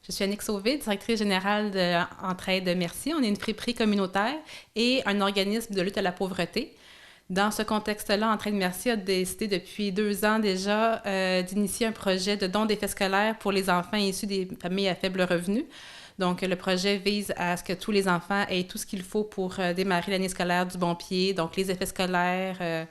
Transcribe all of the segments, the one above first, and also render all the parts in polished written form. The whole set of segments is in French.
Je suis Annick Sauvé, directrice générale de Entraide Merci. On est une friperie communautaire et un organisme de lutte à la pauvreté. Dans ce contexte-là, Entraide Merci a décidé depuis 2 ans déjà d'initier un projet de don d'effets scolaires pour les enfants issus des familles à faible revenu. Donc, le projet vise à ce que tous les enfants aient tout ce qu'il faut pour démarrer l'année scolaire du bon pied. Donc, les effets scolaires,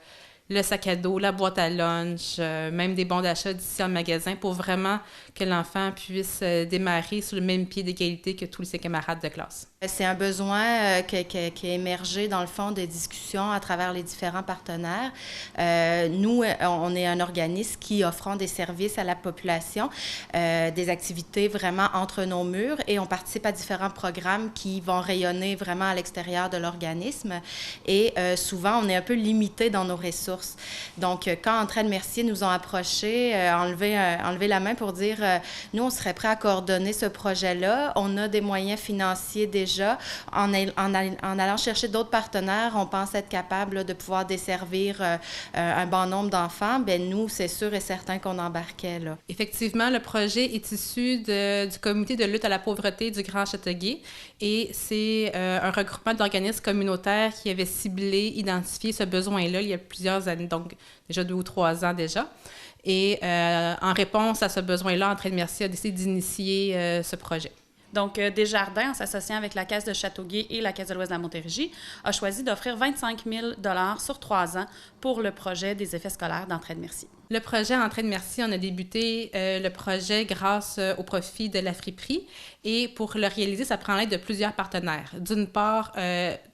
le sac à dos, la boîte à lunch, même des bons d'achat d'ici en magasin pour vraiment que l'enfant puisse démarrer sur le même pied d'égalité que tous ses camarades de classe. C'est un besoin qui est émergé dans le fond des discussions à travers les différents partenaires. Nous, on est un organisme qui offrant des services à la population, des activités vraiment entre nos murs et on participe à différents programmes qui vont rayonner vraiment à l'extérieur de l'organisme et souvent on est un peu limité dans nos ressources. Donc quand Entraide Merci nous ont approchés, enlevé la main pour dire nous on serait prêt à coordonner ce projet-là, on a des moyens financiers déjà. En allant chercher d'autres partenaires, on pense être capable là, de pouvoir desservir un bon nombre d'enfants. Bien, nous, c'est sûr et certain qu'on embarquait là. Effectivement, le projet est issu du comité de lutte à la pauvreté du Grand Châteauguay et c'est un regroupement d'organismes communautaires qui avait ciblé, identifié ce besoin-là il y a plusieurs années, donc déjà 2 ou 3 ans déjà. Et en réponse à ce besoin-là, Entraide Merci a décidé d'initier ce projet. Donc, Desjardins, en s'associant avec la Caisse de Châteauguay et la Caisse de l'Ouest de la Montérégie, a choisi d'offrir 25 000 $ sur 3 ans pour le projet des effets scolaires d'Entraide Merci. Le projet Entraide Merci, on a débuté le projet grâce au profit de la friperie et pour le réaliser, ça prend l'aide de plusieurs partenaires. D'une part,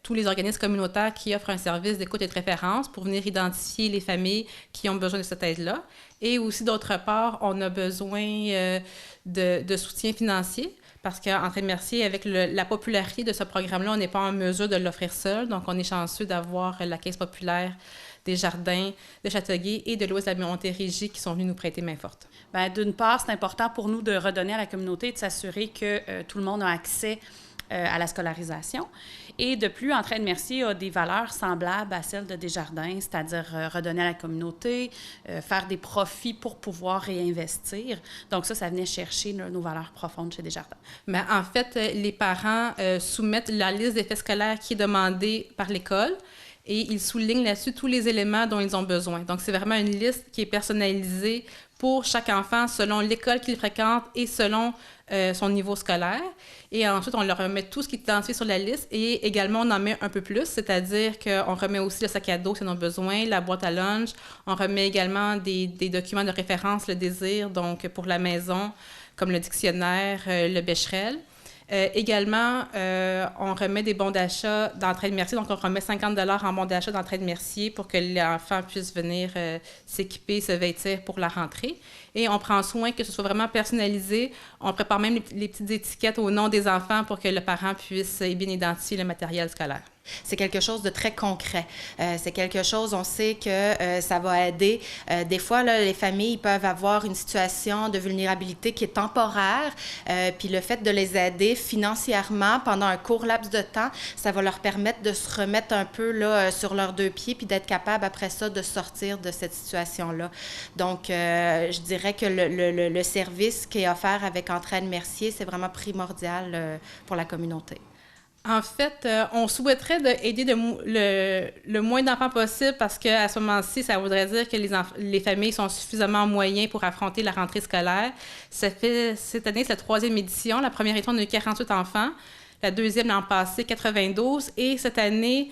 tous les organismes communautaires qui offrent un service d'écoute et de référence pour venir identifier les familles qui ont besoin de cette aide-là. Et aussi, d'autre part, on a besoin de soutien financier. Parce qu'Entraide Merci, avec la popularité de ce programme-là, on n'est pas en mesure de l'offrir seul. Donc, on est chanceux d'avoir la Caisse populaire des Jardins de Châteauguay et de l'Ouest de la Montérégie qui sont venus nous prêter main forte. Bien, d'une part, c'est important pour nous de redonner à la communauté et de s'assurer que tout le monde a accès à la scolarisation. Et de plus, Entraide Merci a des valeurs semblables à celles de Desjardins, c'est-à-dire redonner à la communauté, faire des profits pour pouvoir réinvestir. Donc ça venait chercher nos valeurs profondes chez Desjardins. Mais en fait, les parents soumettent la liste d'effets scolaires qui est demandée par l'école et ils soulignent là-dessus tous les éléments dont ils ont besoin. Donc, c'est vraiment une liste qui est personnalisée pour chaque enfant selon l'école qu'il fréquente et selon son niveau scolaire. Et ensuite, on leur remet tout ce qui est identifié sur la liste et également, on en met un peu plus, c'est-à-dire qu'on remet aussi le sac à dos si on a besoin, la boîte à lunch. On remet également des documents de référence, le désir, donc pour la maison, comme le dictionnaire, le bécherel. Également, on remet des bons d'achat d'Entraide Merci. Donc, on remet 50 $ en bons d'achat d'Entraide Merci pour que l'enfant puisse venir s'équiper, se vêtir pour la rentrée. Et on prend soin que ce soit vraiment personnalisé. On prépare même les petites étiquettes au nom des enfants pour que le parent puisse bien identifier le matériel scolaire. C'est quelque chose de très concret. C'est quelque chose, on sait que ça va aider. Des fois, là, les familles peuvent avoir une situation de vulnérabilité qui est temporaire, puis le fait de les aider financièrement pendant un court laps de temps, ça va leur permettre de se remettre un peu là, sur leurs 2 pieds, puis d'être capable après ça de sortir de cette situation-là. Donc, je dirais que le service qui est offert avec Entraide Merci, c'est vraiment primordial pour la communauté. En fait, on souhaiterait aider le moins d'enfants possible parce qu'à ce moment-ci, ça voudrait dire que les familles sont suffisamment moyens pour affronter la rentrée scolaire. Cette année, c'est la 3e édition. La première édition, on a eu 48 enfants. La deuxième, l'an passé, 92. Et cette année,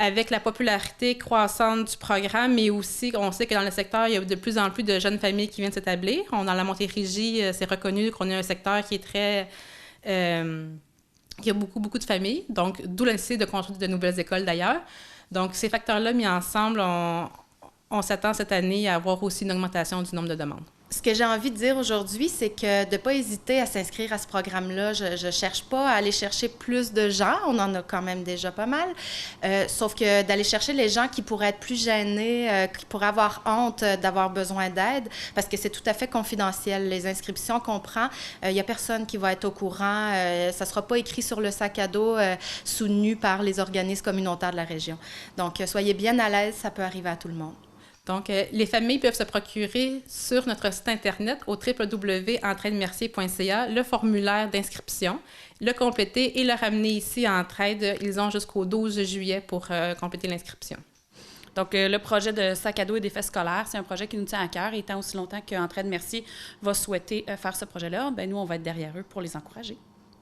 avec la popularité croissante du programme, mais aussi, on sait que dans le secteur, il y a de plus en plus de jeunes familles qui viennent s'établir. Dans la Montérégie, c'est reconnu qu'on a un secteur qui est très... Il y a beaucoup de familles, donc d'où la nécessité de construire de nouvelles écoles d'ailleurs. Donc, ces facteurs-là mis ensemble, on s'attend cette année à avoir aussi une augmentation du nombre de demandes. Ce que j'ai envie de dire aujourd'hui, c'est que de ne pas hésiter à s'inscrire à ce programme-là. Je ne cherche pas à aller chercher plus de gens. On en a quand même déjà pas mal. Sauf que d'aller chercher les gens qui pourraient être plus gênés, qui pourraient avoir honte d'avoir besoin d'aide, parce que c'est tout à fait confidentiel. Les inscriptions qu'on prend, il n'y a personne qui va être au courant. Ça ne sera pas écrit sur le sac à dos soutenu par les organismes communautaires de la région. Donc, soyez bien à l'aise, ça peut arriver à tout le monde. Donc, les familles peuvent se procurer sur notre site Internet au www.entraidemercier.ca le formulaire d'inscription, le compléter et le ramener ici à Entraide. Ils ont jusqu'au 12 juillet pour compléter l'inscription. Donc, le projet de sac à dos et d'effets scolaires, c'est un projet qui nous tient à cœur. Et tant aussi longtemps qu'Entraide Mercier va souhaiter faire ce projet-là, bien, nous, on va être derrière eux pour les encourager.